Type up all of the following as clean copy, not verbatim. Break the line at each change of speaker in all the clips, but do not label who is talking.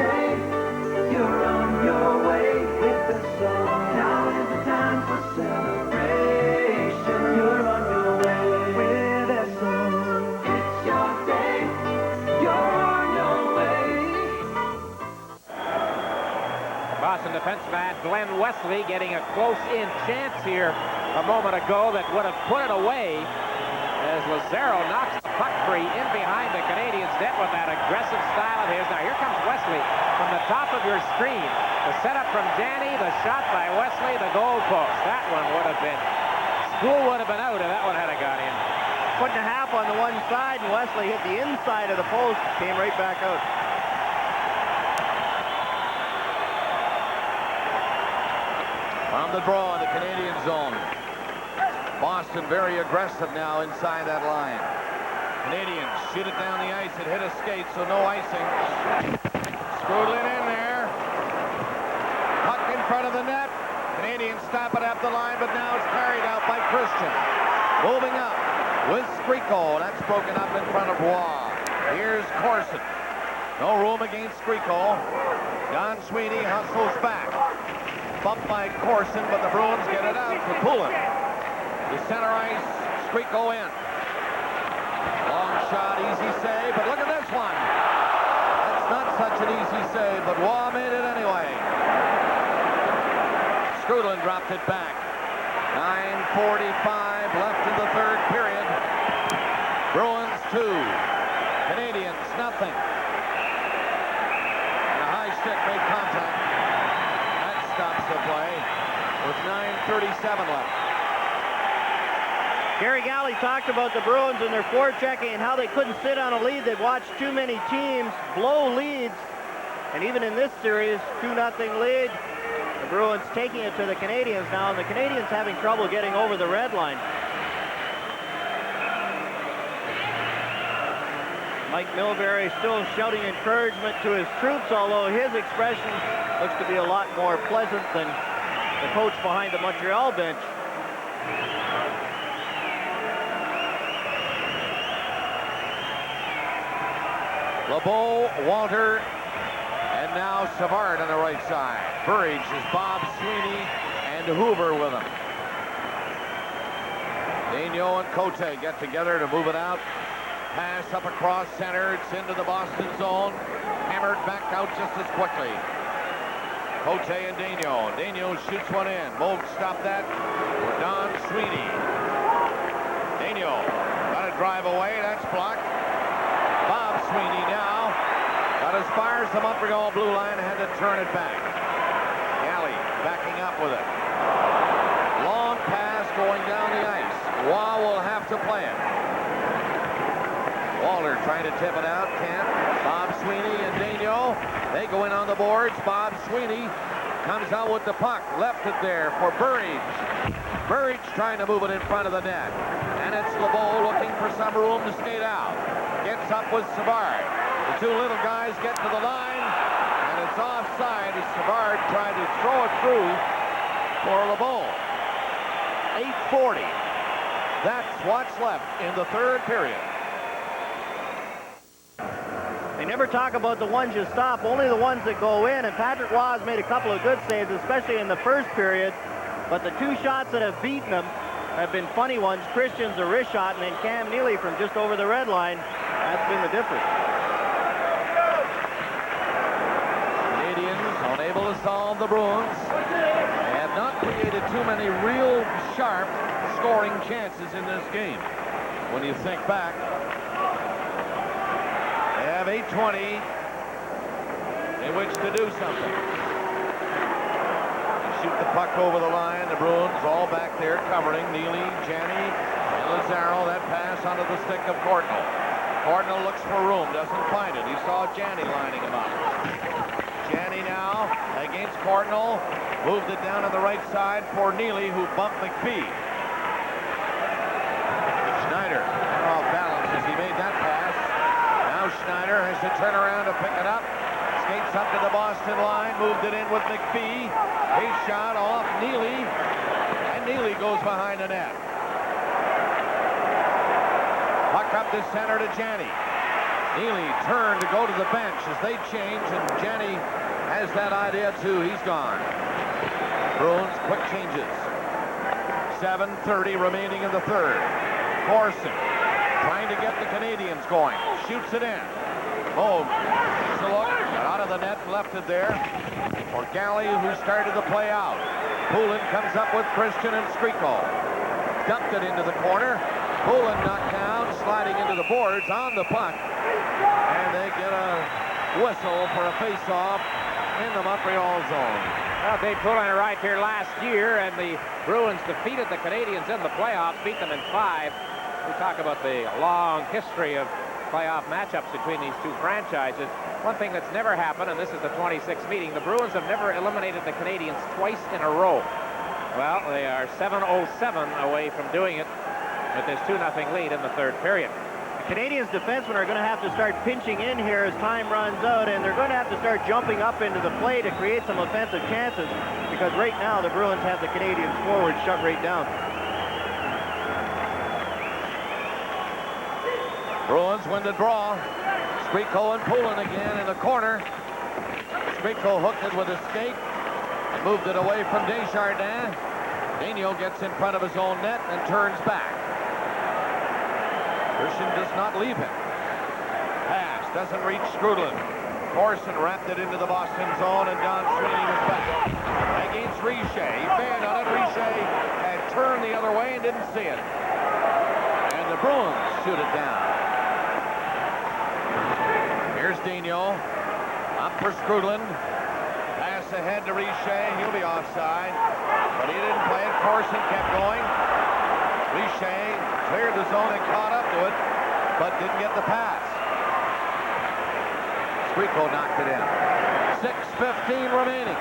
day. You're on your way with the song. Now is the time for celebration. You're on your way with a song. It's your day. You're on your way.
Boston defenseman Glenn Wesley getting a close-in chance here a moment ago that would have put it away as Lazaro knocks the puck free in behind the Canadiens' net with that aggressive style of his. Now here comes Wesley from the top of your screen. The setup from Janney, the shot by Wesley, the goal post. That one would have been, school would have been out if that one had got in.
Foot and a half on the one side, and Wesley hit the inside of the post, came right back out.
On the draw in the Canadian zone. Boston very aggressive now inside that line. Canadians shoot it down the ice. It hit a skate, so no icing. Skrudlin in there. Puck in front of the net. Canadians stop it up the line, but now it's carried out by Christian. Moving up with Skriko. That's broken up in front of Roy. Here's Corson. No room against Skriko. Don Sweeney hustles back. Bumped by Corson, but the Bruins get it out to Poulin. The center ice, Skriko in. Long shot, easy save, but look at this one. That's not such an easy save, but Waugh made it anyway. Skrudlin dropped it back. 9:45 left in the third period. Bruins 2, Canadiens nothing. And a high stick made contact. Stops the play with 9:37 left.
Gary Galley talked about the Bruins and their forechecking and how they couldn't sit on a lead. They'd watched too many teams blow leads. And even in this series, 2-0 lead. The Bruins taking it to the Canadiens now, and the Canadiens having trouble getting over the red line. Mike Milbury still shouting encouragement to his troops, although his expression looks to be a lot more pleasant than the coach behind the Montreal bench.
LeBeau, Walter, and now Savard on the right side. Burridge is Bob Sweeney and Hoover with him. Daigneault and Cote get together to move it out. Pass up across center. It's into the Boston zone. Hammered back out just as quickly. Cote and Daigneault. Daigneault shoots one in. Moog stopped that for Don Sweeney. Daigneault got to drive away. That's blocked. Bob Sweeney now got as far as the Montreal blue line, had to turn it back. Galley backing up with it. Long pass going down the ice. Waugh will have to play it. Walter trying to tip it out, can't. Bob Sweeney and Daigneault, they go in on the boards. Bob Sweeney comes out with the puck, left it there for Burridge. Burridge trying to move it in front of the net. And it's LeBeau looking for some room to skate out. Gets up with Savard. The two little guys get to the line, and it's offside as Savard tried to throw it through for LeBeau. 8:40. That's what's left in the third period.
They never talk about the ones you stop, only the ones that go in, and Patrick Waugh has made a couple of good saves, especially in the first period, but the two shots that have beaten him have been funny ones. Christian's a wrist shot, and then Cam Neely from just over the red line. That's been the difference.
Canadians unable to solve the Bruins. They have not created too many real sharp scoring chances in this game. When you think back, they have 8:20 in which to do something. They shoot the puck over the line. The Bruins all back there covering Neely, Janney, and Lazaro. That pass onto the stick of Cordnell. Cordnell looks for room, doesn't find it. He saw Janney lining him up. Janney now against Cordnell. Moved it down on the right side for Neely, who bumped McPhee. Schneider off balance as he made that pass. Now Schneider has to turn around to pick it up. Skates up to the Boston line. Moved it in with McPhee. His shot off Neely. And Neely goes behind the net. Puck up to center to Janney. Neely turned to go to the bench as they change, and Janney has that idea too. He's gone. Bruins quick changes. 7:30 remaining in the third. Corson trying to get the Canadiens going. Shoots it in. Oh, takes a look. Got out of the net and left it there for Galley, who started the play out. Poulin comes up with Christian and Skriko. Dumped it into the corner. Poulin knocked down, sliding into the boards on the puck. And they get a whistle for a face-off in the Montreal zone.
Well, Dave Poulin arrived here last year, and the Bruins defeated the Canadiens in the playoffs, beat them in 5. We talk about the long history of playoff matchups between these two franchises. One thing that's never happened, and this is the 26th meeting, the Bruins have never eliminated the Canadiens twice in a row. Well, they are 7:07 away from doing it with this 2-0 lead in the third period.
The Canadiens defensemen are going to have to start pinching in here as time runs out, and they're going to have to start jumping up into the play to create some offensive chances, because right now the Bruins have the Canadiens forward shut right down.
Bruins win the draw. Skriko and Poulin again in the corner. Skriko hooked it with a skate and moved it away from Desjardins. Daniel gets in front of his own net and turns back. Christian does not leave him. Pass doesn't reach Skrudland. Corson wrapped it into the Boston zone, and Don Sweeney was back. Against Richer. He banned on it. Richer had turned the other way and didn't see it. And the Bruins shoot it down. Here's Daniel. Up for Skrudland. Pass ahead to Richer. He'll be offside. But he didn't play it. Corson kept going. Richer cleared the zone and caught up to it, but didn't get the pass. Skriko knocked it in. 6:15 remaining.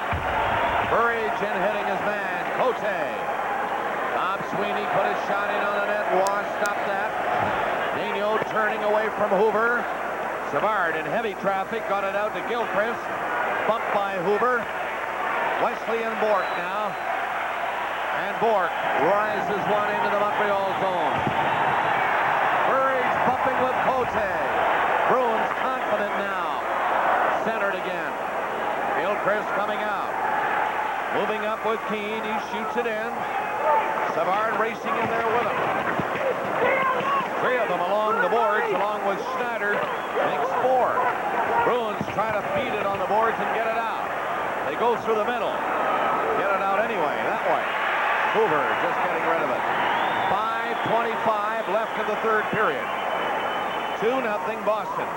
Burridge in hitting his man. Cote. Bob Sweeney put his shot in on the net. Wash stopped that. Daniel turning away from Hoover. Savard in heavy traffic got it out to Gilchrist. Bumped by Hoover. Wesley and Bourque now. And Bourque rises one into the Montreal zone. Burridge bumping with Cote. Bruins confident now. Centered again. Gilchrist coming out. Moving up with Keane. He shoots it in. Savard racing in there with him. 3 of them along the boards, along with Schneider. Makes 4. Bruins try to feed it on the boards and get it out. They go through the middle. Get it out anyway, that way. Hoover just getting rid of it. 5:25 left in the third period. 2-0 Boston.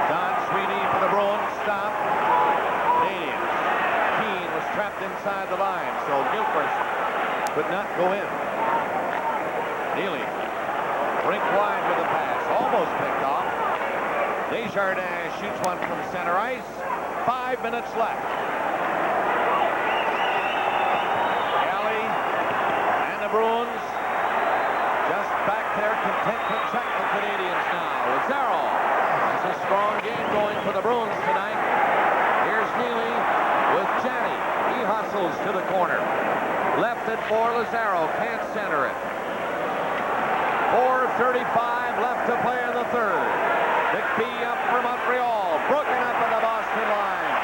Don Sweeney for the Bruins. Stop. Canadiens. Keane was trapped inside the line, so Gilchrist could not go in. Neely. Rink wide with the pass. Almost picked off. Desjardins shoots one from center ice. 5 minutes left. The Bruins just back there, content to check the Canadiens now. Lazaro has a strong game going for the Bruins tonight. Here's Neely with Janney. He hustles to the corner. Left it for Lazaro. Can't center it. 4:35 left to play in the third. McPhee up for Montreal. Broken up at the Boston line.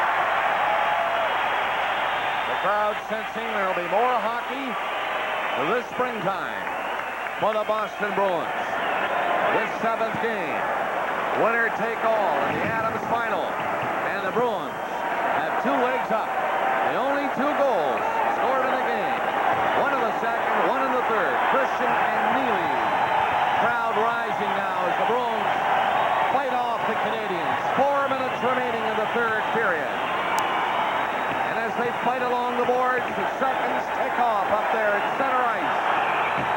The crowd sensing there will be more hockey this springtime for the Boston Bruins. This 7th game, winner take all in the Adams final, and the Bruins have 2 legs up. The only 2 goals scored in the game, one in the second, one in the third. Christian and Neely. Crowd rising now as the Bruins fight off the Canadiens. 4 minutes remaining in the third period. And as they fight along the boards, the seconds tick off up there at center ice.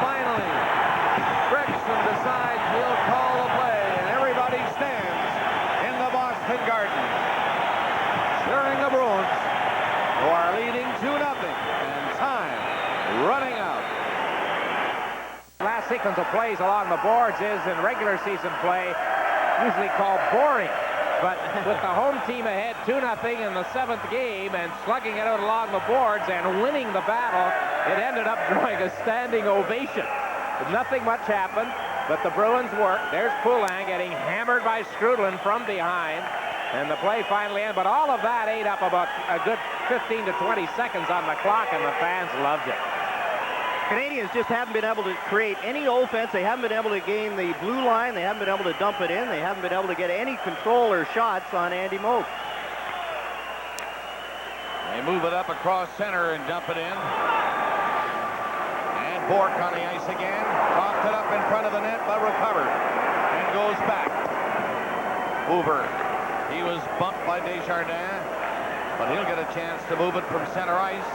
Finally, Gregson decides he'll call the play, and everybody stands in the Boston Garden, cheering the Bruins, who are leading 2-0, and time running out.
Last sequence of plays along the boards is in regular season play usually called boring. But with the home team ahead 2-0 in the 7th game and slugging it out along the boards and winning the battle, it ended up drawing a standing ovation. Nothing much happened. But the Bruins work. There's Poulin getting hammered by Strudlin from behind. And the play finally ends. But all of that ate up about a good 15 to 20 seconds on the clock, and the fans loved it.
Canadians just haven't been able to create any offense. They haven't been able to gain the blue line. They haven't been able to dump it in. They haven't been able to get any control or shots on Andy Moog.
They move it up across center and dump it in. And Bourque on the ice again. Popped it up in front of the net, but recovered. And goes back. Hoover. He was bumped by Desjardins, but he'll get a chance to move it from center ice,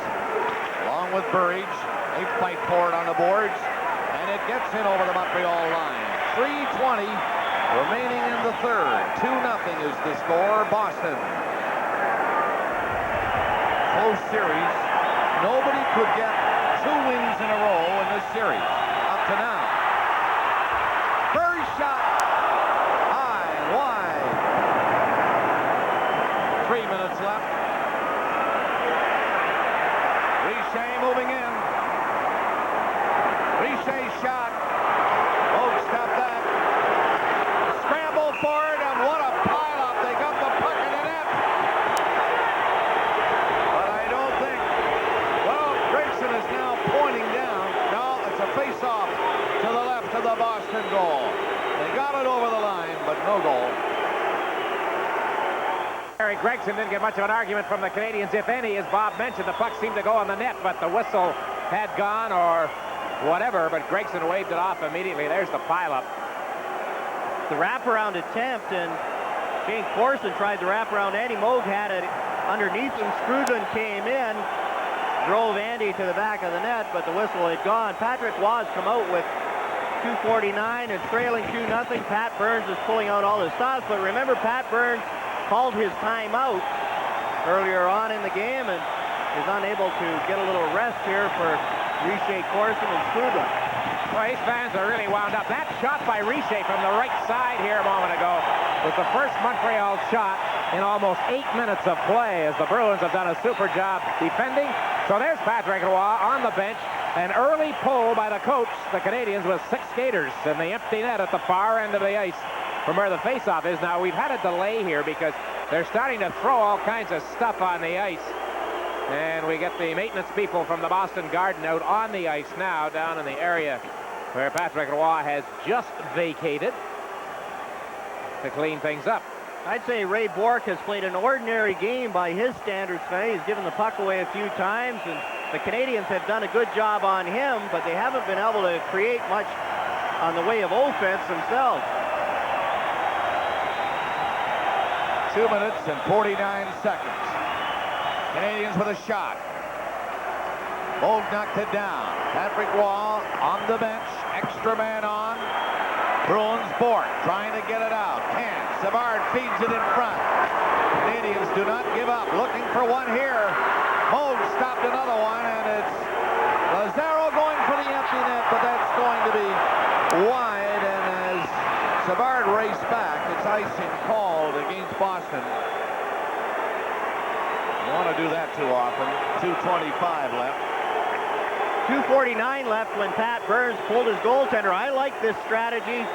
along with Burridge. They fight for it on the boards, and it gets in over the Montreal line. 3:20 remaining in the third. 2-0 is the score. Boston. Close series. Nobody could get 2 wins in a row in this series up to now. First shot. High and wide. 3 minutes left. Richer moving in. Richet's shot. Moog stopped that. Scramble for it, and what a pile-up. They got the puck in the net. But I don't think... Well, Gregson is now pointing down. No, it's a face-off to the left of the Boston goal. They got it over the line, but no goal.
Harry Gregson didn't get much of an argument from the Canadians, if any. As Bob mentioned, the puck seemed to go on the net, but the whistle had gone or whatever, but Gregson waved it off immediately. There's the pileup.
The wraparound attempt, and Shane Corson tried to wrap around Andy Moog, had it underneath him. Strudlin came in, drove Andy to the back of the net, but the whistle had gone. Patrick Roy come out with 2:49 and trailing 2-0. Pat Burns is pulling out all his stops, but remember, Pat Burns called his timeout earlier on in the game and is unable to get a little rest here for Richer, Corson, and Strudlin.
Well, these fans are really wound up. That shot by Richer from the right side here a moment ago was the first Montreal shot in almost 8 minutes of play, as the Bruins have done a super job defending. So there's Patrick Roy on the bench. An early pull by the coach, the Canadians, with 6 skaters in the empty net at the far end of the ice from where the faceoff is. Now, we've had a delay here because they're starting to throw all kinds of stuff on the ice. And we get the maintenance people from the Boston Garden out on the ice now, down in the area where Patrick Roy has just vacated to clean things up.
I'd say Ray Bourque has played an ordinary game by his standards tonight. He's given the puck away a few times, and the Canadians have done a good job on him, but they haven't been able to create much on the way of offense themselves.
2 minutes and 49 seconds. Canadians with a shot. Moog knocked it down. Patrick Roy on the bench. Extra man on. Bruins Bourque trying to get it out. Can't. Savard feeds it in front. Canadians do not give up. Looking for one here. Moog stopped another one, and it's Lazaro going for the empty net, but that's going to be wide, and as Savard raced back, it's icing called against Boston. You want to do that too often. 2:25 left.
2:49 left when Pat Burns pulled his goaltender. I like this strategy.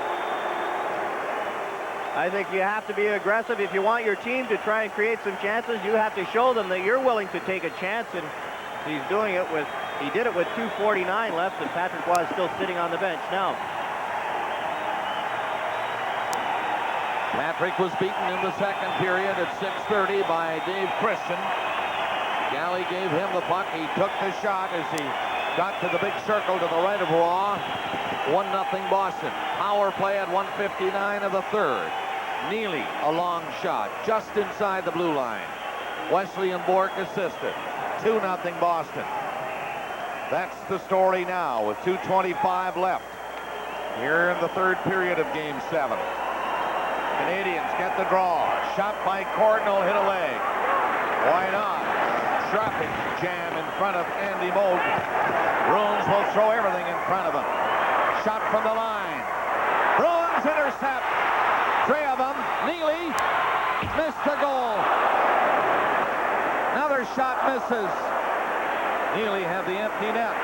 I think you have to be aggressive. If you want your team to try and create some chances, you have to show them that you're willing to take a chance, and he's doing it with, he did it with 2:49 left, and Patrick was still sitting on the bench now.
Patrick was beaten in the second period at 6:30 by Dave Christian. Galley gave him the puck. He took the shot as he got to the big circle to the right of Roy. 1-0 Boston. Power play at 1:59 of the third. Neely, a long shot just inside the blue line. Wesley and Bourque assisted. 2-0 Boston. That's the story now with 2:25 left here in the third period of Game 7. Canadians get the draw. Shot by Cordnell, hit a leg. Why not? Traffic jam in front of Andy Moog. Bruins will throw everything in front of him. Shot from the line. Bruins intercept. 3 of them. Neely missed the goal. Another shot misses. Neely had the empty net.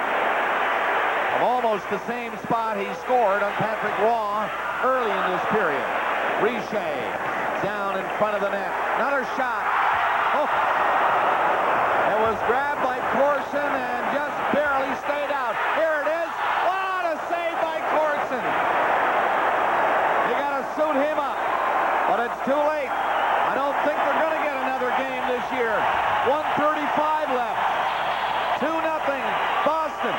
of almost the same spot he scored on Patrick Roy early in this period. Richer down in front of the net. Another shot. Oh. It was grabbed by Corson and just barely stayed out. Here it is. What a save by Corson. You got to suit him up, but it's too late. I don't think they're going to get another game this year. 1:35 left. 2-0 Boston.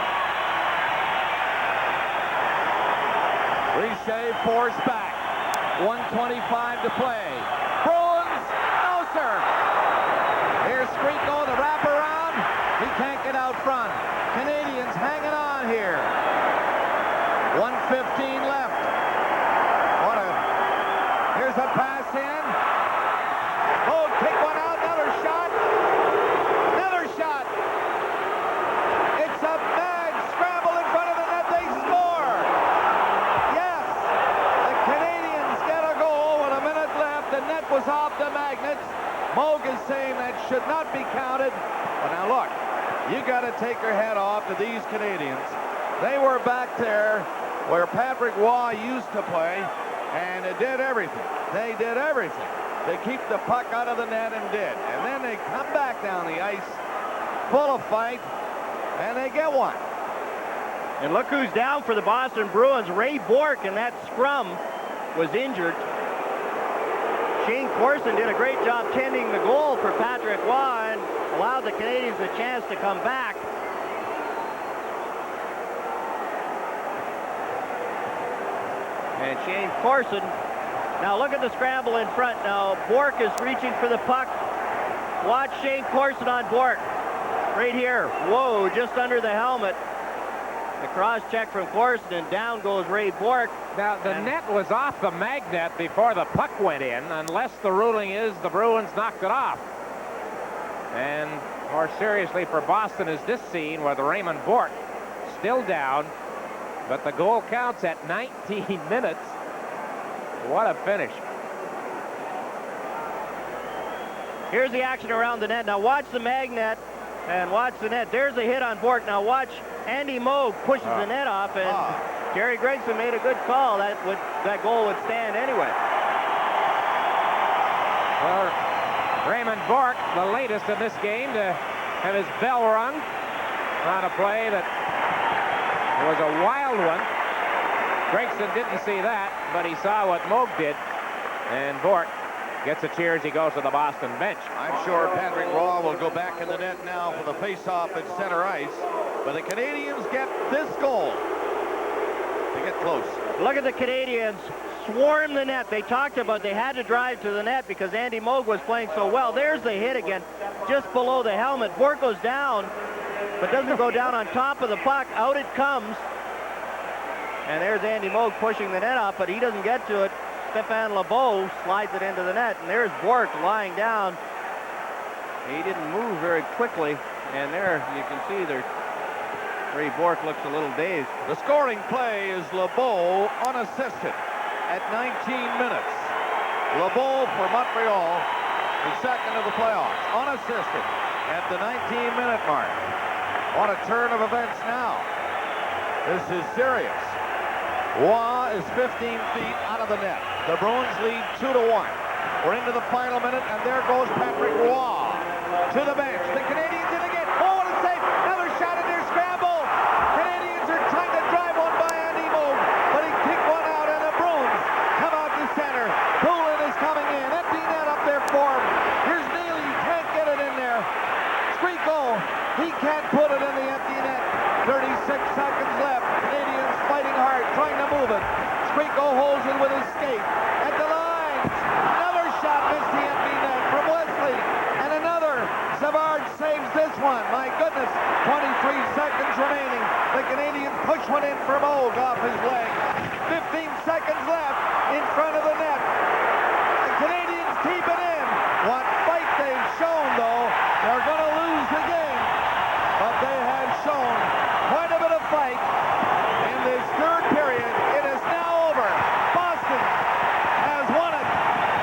Richer forced back. 1:25 to play. Bruins, no sir. Here's Skriko, the wraparound. He can't get out front. Canadians hanging on here. 1:15 left. Here's a pass in. Oh, take one out. Another shot. Another shot. It's a bad scramble in front of the net. They score. Yes. The Canadians get a goal with a minute left. The net was off the magnets. Moog is saying that should not be counted. But now look, you got to take your head off to these Canadians. They were back there where Patrick Roy used to play, and it did everything. They did everything to keep the puck out of the net and did. And then they come back down the ice, full of fight, and they get one.
And look who's down for the Boston Bruins. Ray Bourque in that scrum was injured. Shane Corson did a great job tending the goal for Patrick Roy and allowed the Canadians a chance to come back. And Shane Corson, now look at the scramble in front. Now Bourque is reaching for the puck. Watch Shane Corson on Bourque. Right here. Whoa, just under the helmet. The cross check from Corson, and down goes Ray Bourque.
Now, the net was off the magnet before the puck went in, unless the ruling is the Bruins knocked it off. And more seriously for Boston is this scene where the Raymond Bourque still down, but the goal counts at 19 minutes. What a finish.
Here's the action around the net. Now watch the magnet and watch the net. There's a hit on Bourque. Now watch Andy Moog pushes the net off, and Jerry Gregson made a good call. That goal would stand anyway.
Well, Raymond Bourque, the latest in this game to have his bell rung on a play that was a wild one. Gregson didn't see that, but he saw what Moog did, and Bourque gets a cheer as he goes to the Boston bench.
I'm sure Patrick Roy will go back in the net now for the face-off at center ice. But the Canadians get this goal to get close.
Look at the Canadians swarm the net. They talked about they had to drive to the net because Andy Moog was playing so well. There's the hit again, just below the helmet. Bourque goes down, but doesn't go down on top of the puck. Out it comes. And there's Andy Moog pushing the net up, but he doesn't get to it. Stéphane Lebeau slides it into the net, and there's Bourque lying down. He didn't move very quickly, and there you can see Ray Bourque looks a little dazed.
The scoring play is Lebeau unassisted at 19 minutes. Lebeau for Montreal, the second of the playoffs, unassisted at the 19-minute mark. What a turn of events now. This is serious. Roy is 15 feet out of the net. The Bruins lead 2-1. We're into the final minute, and there goes Patrick Roy to the bench. The Canadians in again. Oh, what a save! Another shot in their scramble. Canadians are trying to drive one by Andy Moog, but he kicked one out, and the Bruins come out to center. Poulin is coming in. Empty net up there for him. Here's Neely. Can't get it in there. Skriko, he can't put it in the empty net. 36 seconds left. Canadians fighting hard, trying to move it. Skriko holds it with his skate. At the lines. Another shot missed the empty net from Wesley. And another. Savard saves this one. My goodness. 23 seconds remaining. The Canadians push one in for Moog off his leg. 15 seconds left in front of the net. The Canadians keep it in. What fight they've shown, though. They're going to lose the game. But they have shown quite a bit of fight in this third period. It is now over. Boston has won it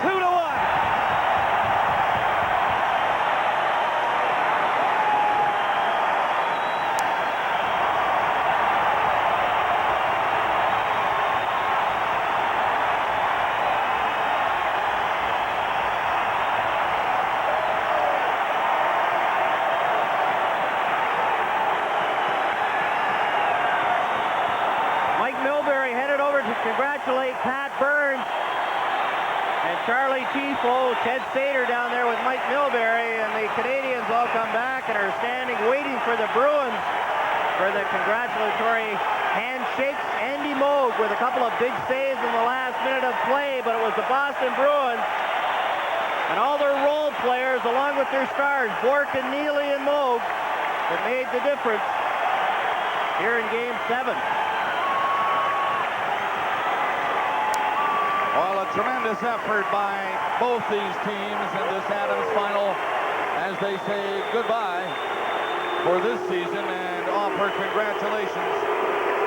2-1.
congratulate Pat Burns and Charlie Tifo, Ted Sater down there with Mike Milbury, and the Canadiens all come back and are standing waiting for the Bruins for the congratulatory handshakes. Andy Moog with a couple of big saves in the last minute of play, but it was the Boston Bruins and all their role players along with their stars, Bork and Neely and Moog, that made the difference here in Game 7.
Well, a tremendous effort by both these teams in this Adams final as they say goodbye for this season and offer congratulations.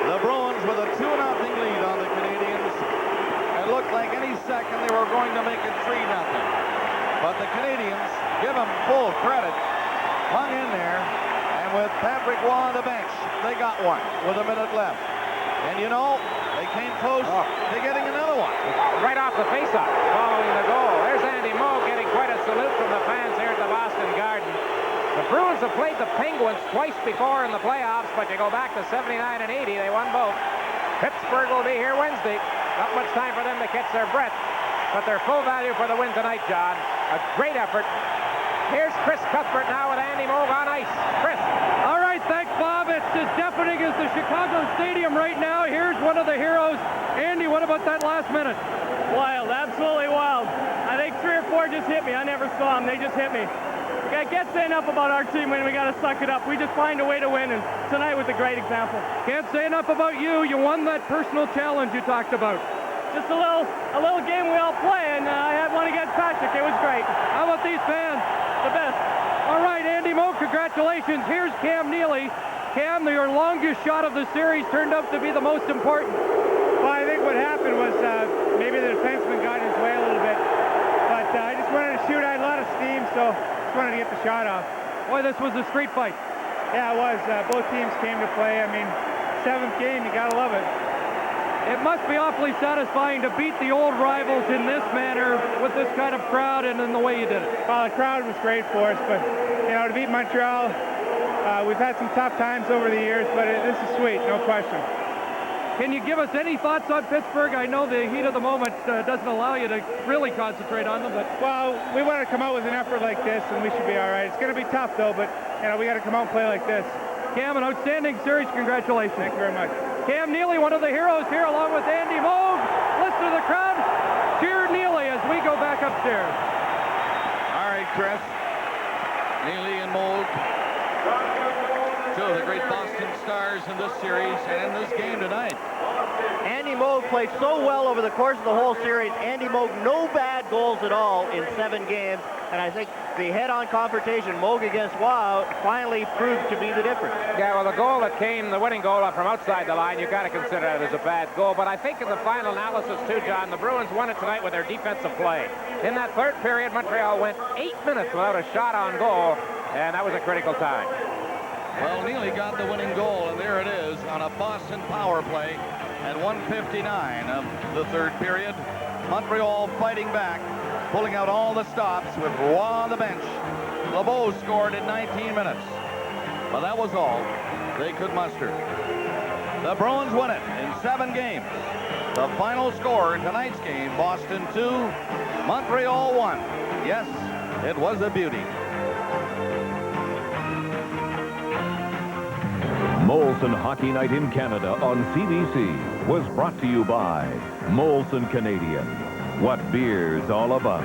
The Bruins with a 2-0 lead on the Canadiens. It looked like any second they were going to make it 3-0. But the Canadiens, give them full credit, hung in there, and with Patrick Roy on the bench, they got one with a minute left. And you know, they came close to getting another one.
Right off the faceoff, following the goal. There's Andy Moog getting quite a salute from the fans here at the Boston Garden. The Bruins have played the Penguins twice before in the playoffs, but you go back to 79 and 80, they won both. Pittsburgh will be here Wednesday. Not much time for them to catch their breath, but they're full value for the win tonight, John. A great effort. Here's Chris Cuthbert now with Andy Moog on ice. Chris.
All right, thanks, Bob. It's as deafening as the Chicago Stadium right now. Here's one of the heroes. Andy, what about that last minute?
Wild, absolutely wild. I think 3 or 4 just hit me. I never saw them. They just hit me. I can't say enough about our team when we got to suck it up. We just find a way to win, and tonight was a great example.
Can't say enough about you. You won that personal challenge you talked about.
Just a little game we all play, and I had one against Patrick. It was great.
How about these fans?
The best.
All right, Andy Moog, congratulations. Here's Cam Neely. Cam, your longest shot of the series turned out to be the most important.
Well, I think what happened was maybe the defenseman got in his way a little bit. But I just wanted to shoot. I had a lot of steam, so just wanted to get the shot off.
Boy, this was a street fight.
Yeah, it was. Both teams came to play. I mean, 7th game, you got to love it.
It must be awfully satisfying to beat the old rivals in this manner with this kind of crowd and in the way you did it.
Well, the crowd was great for us, but, you know, to beat Montreal, we've had some tough times over the years, but this is sweet, no question.
Can you give us any thoughts on Pittsburgh? I know the heat of the moment doesn't allow you to really concentrate on them, but...
Well, we want to come out with an effort like this, and we should be all right. It's going to be tough, though, but, you know, we got to come out and play like this.
Cam, an outstanding series. Congratulations.
Thank you very much.
Cam Neely, one of the heroes here, along with Andy Moog. Listen to the crowd. Cheer Neely as we go back upstairs.
All right, Chris. Neely and Moog. Two of the great Boston stars in this series and in this game tonight.
Andy Moog played so well over the course of the whole series. Andy Moog, no bad goals at all in 7 games. And I think the head-on confrontation, Moog against Wow, finally proved to be the difference.
Yeah, well, the goal that came, the winning goal from outside the line, you've got to consider that as a bad goal. But I think in the final analysis, too, John, the Bruins won it tonight with their defensive play. In that third period, Montreal went 8 minutes without a shot on goal, and that was a critical time.
Well, Neely got the winning goal, and there it is on a Boston power play at 1:59 of the third period. Montreal fighting back, pulling out all the stops with Roy on the bench. LeBeau scored in 19 minutes. But that was all they could muster. The Bruins win it in 7 games. The final score in tonight's game, Boston 2, Montreal 1. Yes, it was a beauty.
Molson Hockey Night in Canada on CBC was brought to you by Molson Canadian. What beer's all about.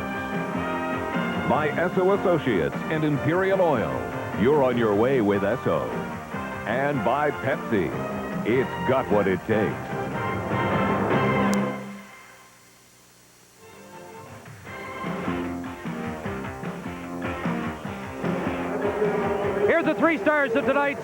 By Esso Associates and Imperial Oil. You're on your way with Esso. And by Pepsi. It's got what it takes.
Here's the 3 stars of tonight's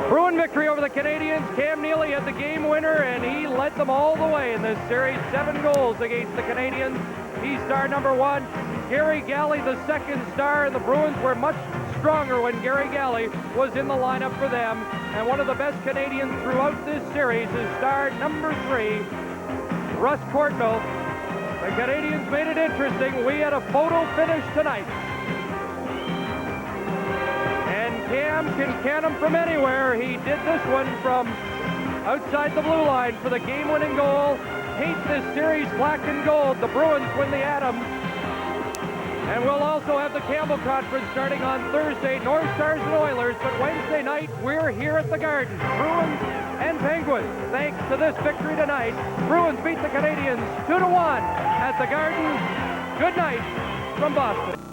Bruin victory over the Canadiens. Cam Neely had the game winner, and he led them all the way in this series. 7 goals against the Canadiens. He's star number 1. Gary Galley, the 2nd star, and the Bruins were much stronger when Gary Galley was in the lineup for them. And one of the best Canadians throughout this series is star number 3, Russ Courtnall. The Canadiens made it interesting. We had a photo finish tonight. Cam can can him from anywhere. He did this one from outside the blue line for the game-winning goal. Paint this series black and gold. The Bruins win the Adams. And we'll also have the Campbell Conference starting on Thursday, North Stars and Oilers. But Wednesday night, we're here at the Garden. Bruins and Penguins. Thanks to this victory tonight, Bruins beat the Canadiens 2-1 at the Garden. Good night from Boston.